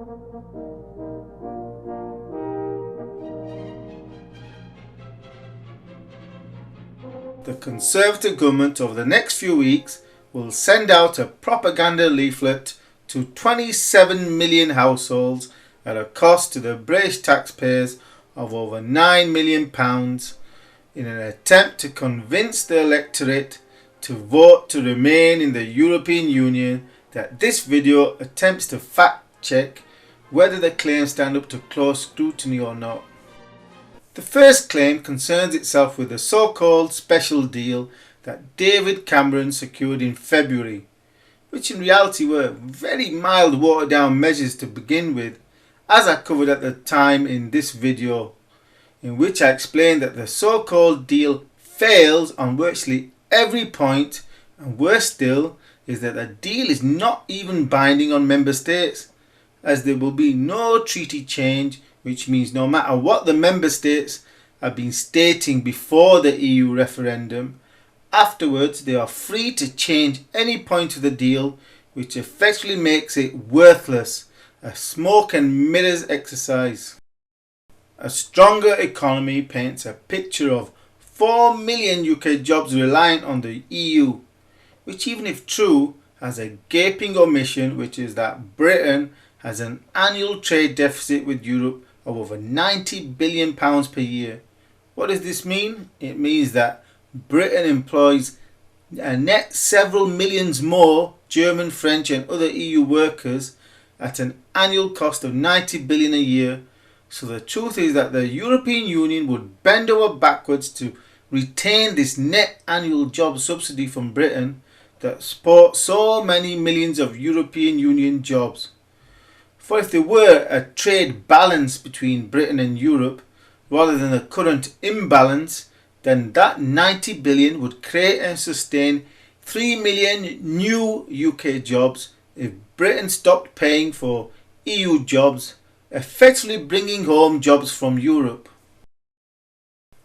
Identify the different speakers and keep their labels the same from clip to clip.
Speaker 1: The Conservative government over the next few weeks will send out a propaganda leaflet to 27 million households at a cost to the British taxpayers of over £9 million in an attempt to convince the electorate to vote to remain in the European Union. That this video attempts to fact check whether the claims stand up to close scrutiny or not. The first claim concerns itself with the so-called special deal that David Cameron secured in February, which in reality were very mild watered down measures to begin with, as I covered at the time in this video, in which I explained that the so-called deal fails on virtually every point, and worse still is that the deal is not even binding on member states, as there will be no treaty change, which means no matter what the member states have been stating before the EU referendum, afterwards they are free to change any point of the deal, which effectively makes it worthless, a smoke and mirrors exercise. A stronger economy paints a picture of 4 million UK jobs reliant on the EU, which, even if true, has a gaping omission, which is that Britain has an annual trade deficit with Europe of over £90 billion per year. What does this mean? It means that Britain employs a net several millions more German, French and other EU workers at an annual cost of £90 billion a year. So the truth is that the European Union would bend over backwards to retain this net annual job subsidy from Britain that supports so many millions of European Union jobs. For if there were a trade balance between Britain and Europe, rather than the current imbalance, then that 90 billion would create and sustain 3 million new UK jobs if Britain stopped paying for EU jobs, effectively bringing home jobs from Europe.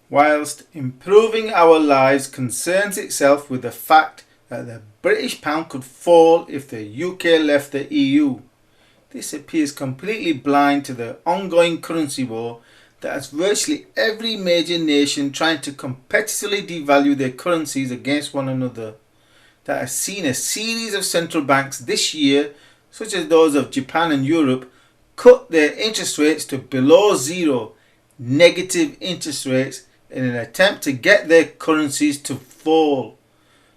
Speaker 1: Whilst improving our lives concerns itself with the fact that the British pound could fall if the UK left the EU, this appears completely blind to the ongoing currency war that has virtually every major nation trying to competitively devalue their currencies against one another, that has seen a series of central banks this year, such as those of Japan and Europe, cut their interest rates to below zero, negative interest rates, in an attempt to get their currencies to fall.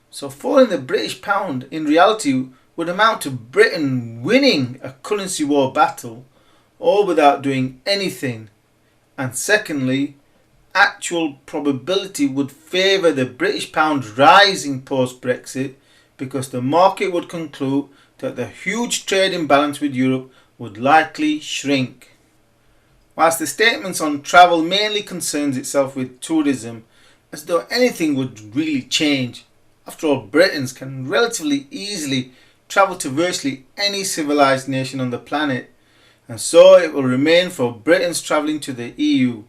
Speaker 1: So falling the British pound in reality would amount to Britain winning a currency war battle, all without doing anything. And secondly, actual probability would favour the British pound rising post-Brexit, because the market would conclude that the huge trade imbalance with Europe would likely shrink. Whilst the statements on travel mainly concerns itself with tourism, as though anything would really change. After all, Britons can relatively easily travel to virtually any civilised nation on the planet, and so it will remain for Britons travelling to the EU,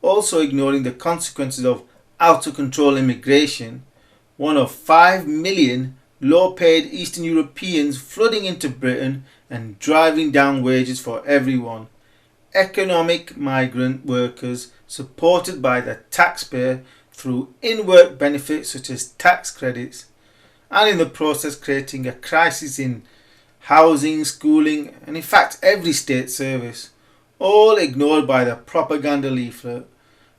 Speaker 1: also ignoring the consequences of out of control immigration, one of 5 million low paid Eastern Europeans flooding into Britain and driving down wages for everyone. Economic migrant workers supported by the taxpayer through in-work benefits such as tax credits, and in the process creating a crisis in housing, schooling and in fact every state service, all ignored by the propaganda leaflet.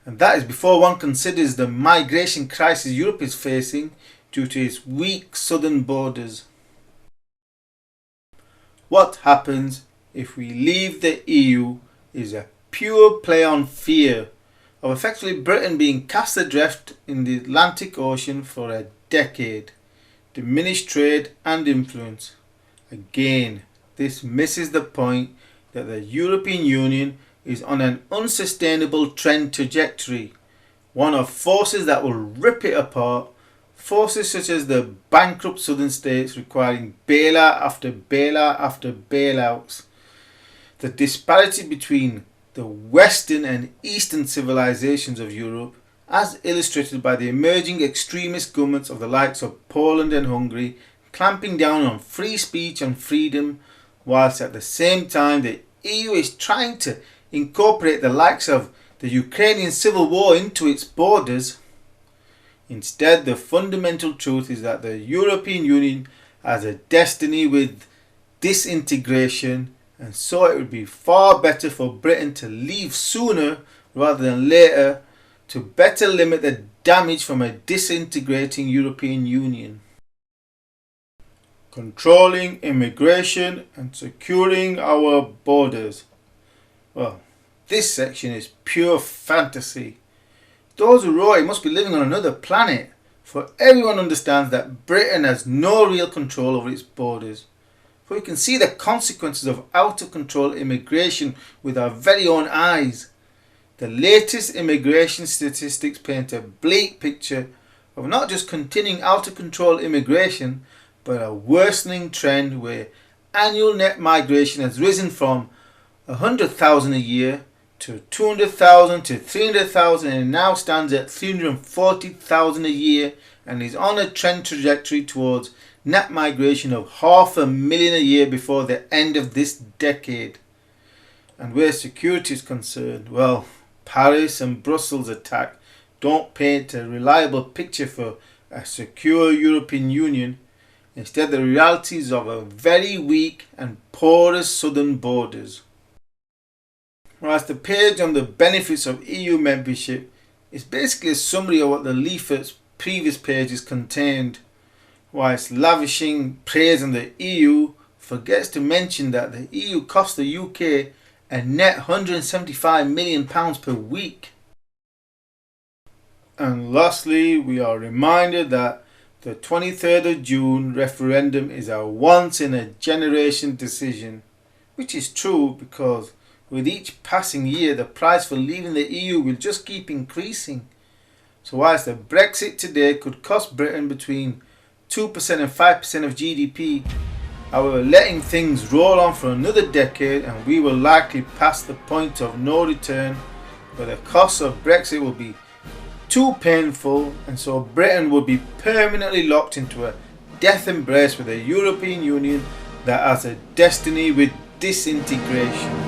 Speaker 1: And that is before one considers the migration crisis Europe is facing due to its weak southern borders. What happens if we leave the EU is a pure play on fear of effectively Britain being cast adrift in the Atlantic Ocean for a decade, diminished trade and influence. Again, this misses the point that the European Union is on an unsustainable trend trajectory, one of forces that will rip it apart, forces such as the bankrupt southern states requiring bailout after bailout after bailouts. The disparity between the Western and Eastern civilizations of Europe, as illustrated by the emerging extremist governments of the likes of Poland and Hungary, clamping down on free speech and freedom, whilst at the same time the EU is trying to incorporate the likes of the Ukrainian civil war into its borders. Instead, the fundamental truth is that the European Union has a destiny with disintegration, and so it would be far better for Britain to leave sooner rather than later to better limit the damage from a disintegrating European Union. Controlling immigration and securing our borders. Well, this section is pure fantasy. Those who wrote it must be living on another planet, for everyone understands that Britain has no real control over its borders. For we can see the consequences of out of control immigration with our very own eyes. The latest immigration statistics paint a bleak picture of not just continuing out of control immigration, but a worsening trend where annual net migration has risen from 100,000 a year to 200,000 to 300,000 and now stands at 340,000 a year and is on a trend trajectory towards net migration of 500,000 a year before the end of this decade. And where security is concerned, well, Paris and Brussels attack don't paint a reliable picture for a secure European Union. Instead, the realities of a very weak and porous southern borders. Whereas the page on the benefits of EU membership is basically a summary of what the leaflet's previous pages contained, whilst lavishing praise on the EU, forgets to mention that the EU cost the UK a net £175 million per week. And lastly, we are reminded that the 23rd of June referendum is a once in a generation decision, which is true because with each passing year the price for leaving the EU will just keep increasing. So whilst the Brexit today could cost Britain between 2% and 5% of GDP, however, letting things roll on for another decade and we will likely pass the point of no return where the cost of Brexit will be too painful, and so Britain would be permanently locked into a death embrace with a European Union that has a destiny with disintegration.